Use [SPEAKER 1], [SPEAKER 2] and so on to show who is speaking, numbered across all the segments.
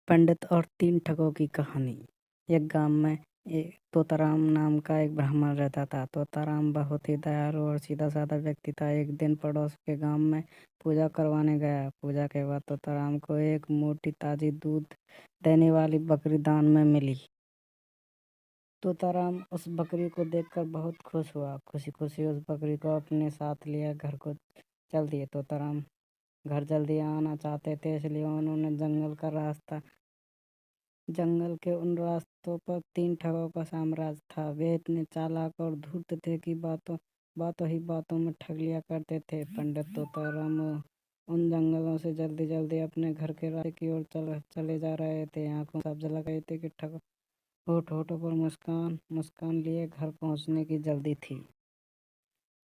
[SPEAKER 1] पंडित और तीन ठगों की कहानी। एक गांव में एक तोताराम नाम का एक ब्राह्मण रहता था। तोताराम बहुत ही दयालु और सीधा साधा व्यक्ति था। एक दिन पड़ोस के गांव में पूजा करवाने गया। पूजा के बाद तोताराम को एक मोटी ताजी दूध देने वाली बकरी दान में मिली। तोताराम उस बकरी को देखकर बहुत खुश हुआ। खुशी खुशी उस बकरी को अपने साथ लिया घर को चल दिए। तोताराम घर जल्दी आना चाहते थे, इसलिए उन्होंने जंगल के उन रास्तों पर तीन ठगों का साम्राज्य था। वे इतने चालाक और धूर्त थे कि बातों में ठग लिया करते थे। पंडित तोताराम उन जंगलों से जल्दी जल्दी अपने घर के रास्ते की ओर चले जा रहे थे। आंखों में साफ झलक रही थी कि ठग होठों पर मुस्कान मुस्कान लिए घर पहुंचने की जल्दी थी।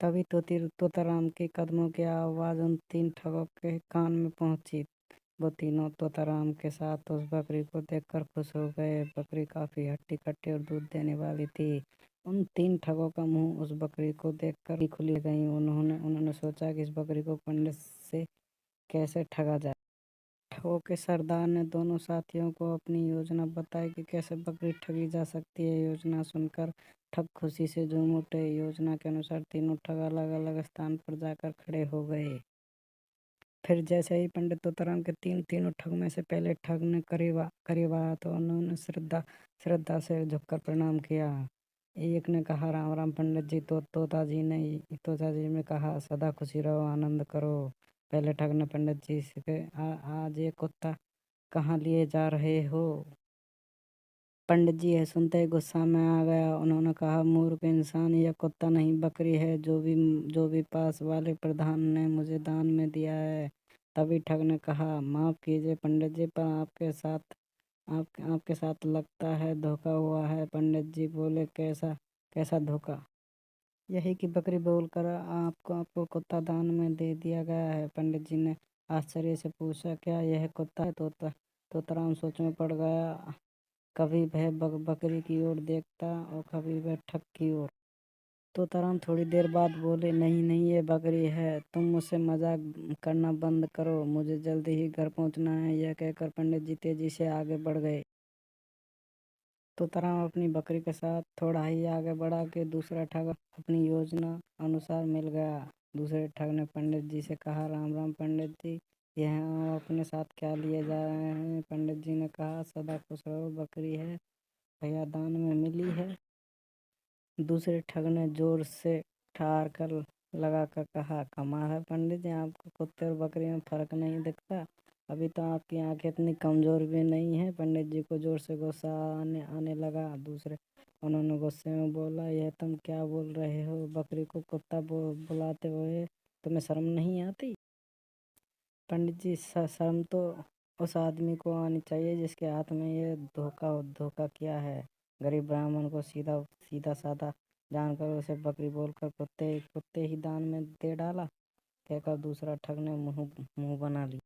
[SPEAKER 1] तभी तोताराम के कदमों की आवाज़ उन तीन ठगों के कान में पहुंची। वो तीनों तोताराम के साथ उस बकरी को देखकर खुश हो गए। बकरी काफी हट्टी कट्टी और दूध देने वाली थी। उन तीन ठगों का मुंह उस बकरी को देखकर खुली गई। उन्होंने सोचा कि इस बकरी को पंडित से कैसे ठगा जाए। ठगों के सरदार ने दोनों साथियों को अपनी योजना बताई कि कैसे बकरी ठगी जा सकती है। योजना सुनकर ठग खुशी से झूम उठे। योजना के अनुसार तीनों ठग अलग अलग स्थान पर जाकर खड़े हो गए। फिर जैसे ही पंडित तोताराम के तीनों ठग में से पहले ठग ने करीब आया तो उन्होंने श्रद्धा से झुककर प्रणाम किया। एक ने कहा, राम राम पंडित जी। तोता जी ने कहा, सदा खुशी रहो, आनंद करो। पहले ठग ने पंडित जी से आज ये कुत्ता कहाँ लिए जा रहे हो? पंडित जी यह सुनते ही गुस्सा में आ गया। उन्होंने कहा, मूर्ख इंसान, यह कुत्ता नहीं बकरी है जो भी पास वाले प्रधान ने मुझे दान में दिया है। तभी ठग ने कहा, माफ कीजिए पंडित जी, पर आपके साथ लगता है धोखा हुआ है। पंडित जी बोले, कैसा कैसा धोखा? यही कि बकरी बोलकर आपको कुत्ता दान में दे दिया गया है। पंडित जी ने आश्चर्य से पूछा, क्या यह कुत्ता है? तोताराम सोच में पड़ गया। कभी वह बकरी की ओर देखता और कभी वह ठग की ओर। तोताराम थोड़ी देर बाद बोले, नहीं नहीं, ये बकरी है। तुम मुझसे मजाक करना बंद करो, मुझे जल्दी ही घर पहुंचना है। यह कहकर पंडित जी तेजी से आगे बढ़ गए। तोताराम अपनी बकरी के साथ थोड़ा ही आगे बढ़ा कि दूसरा ठग अपनी योजना अनुसार मिल गया। दूसरे ठग ने पंडित जी से कहा, राम राम पंडित जी, यह आप अपने साथ क्या लिए जा रहे हैं? पंडित जी ने कहा, सदा खुश रहो, बकरी है, भैया दान में मिली है। दूसरे ठग ने जोर से ठहार कर लगा कर कहा, कमाल है पंडित जी, आपको कुत्ते और बकरी में फर्क नहीं दिखता। अभी तो आपकी आंखें इतनी कमजोर भी नहीं है। पंडित जी को जोर से गुस्सा आने लगा। उन्होंने गुस्से में बोला, यह तुम क्या बोल रहे हो? बकरी को कुत्ता बुलाते हुए तुम्हें शर्म नहीं आती? पंडित जी, शर्म तो उस आदमी को आनी चाहिए जिसके हाथ में ये धोखा किया है। गरीब ब्राह्मण को सीधा सीधा साधा जानकर उसे बकरी बोलकर कुत्ते ही दान में दे डाला, कहकर दूसरा ठग ने मुंह बना ली।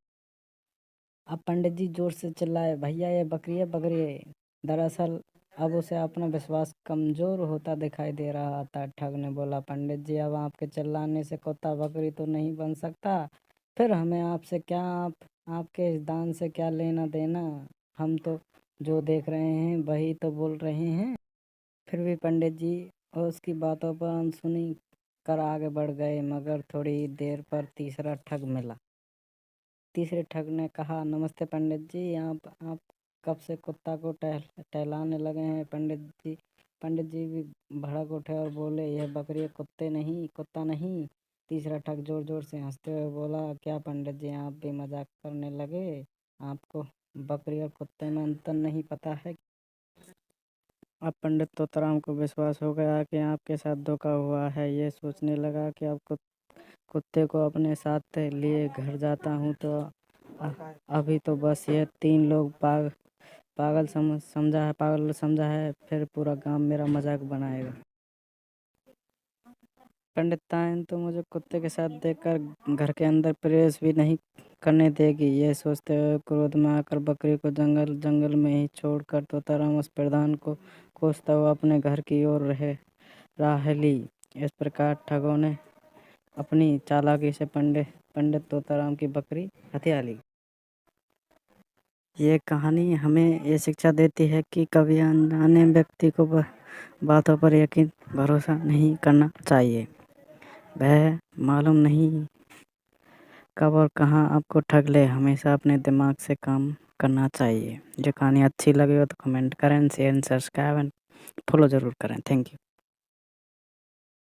[SPEAKER 1] अब पंडित जी जोर से चिल्लाए, भैया ये बकरी है। दरअसल अब उसे अपना विश्वास कमजोर होता दिखाई दे रहा था। ठग ने बोला, पंडित जी, अब आपके चिल्लाने से कुत्ता बकरी तो नहीं बन सकता। फिर हमें आपसे क्या आपके इस दान से क्या लेना देना? हम तो जो देख रहे हैं वही तो बोल रहे हैं। फिर भी पंडित जी उसकी बातों पर अनसुनी कर आगे बढ़ गए। मगर थोड़ी देर पर तीसरा ठग मिला। तीसरे ठग ने कहा, नमस्ते पंडित जी, आप कब से कुत्ता को टहलाने लगे हैं? पंडित जी भी भड़क उठे और बोले, यह बकरी कुत्ता नहीं। तीसरा ठग जोर जोर से हंसते हुए बोला, क्या पंडित जी, आप भी मजाक करने लगे? आपको बकरी और कुत्ते में अंतर नहीं पता है? अब पंडित तोताराम को विश्वास हो गया कि आपके साथ धोखा हुआ है। ये सोचने लगा कि अब कुत्ते को अपने साथ लिए घर जाता हूँ तो अभी तो बस ये तीन लोग पागल समझा है, फिर पूरा गांव मेरा मजाक बनाएगा। पंडित तायन तो मुझे कुत्ते के साथ देखकर घर के अंदर प्रवेश भी नहीं करने देगी। यह सोचते हुए क्रोध में आकर बकरी को जंगल में ही छोड़कर तोताराम उस प्रधान को कोसता हुआ अपने घर की ओर राह ली। इस प्रकार ठगों ने अपनी चालाकी से पंडित तोताराम की बकरी हथिया ली। ये कहानी हमें ये शिक्षा देती है कि कभी अनजाने व्यक्ति को बातों पर यकीन भरोसा नहीं करना चाहिए। वह मालूम नहीं कब और कहाँ आपको ठग ले। हमेशा अपने दिमाग से काम करना चाहिए। जो कहानी अच्छी लगी हो तो कमेंट करें, share and subscribe and follow ज़रूर करें। Thank you.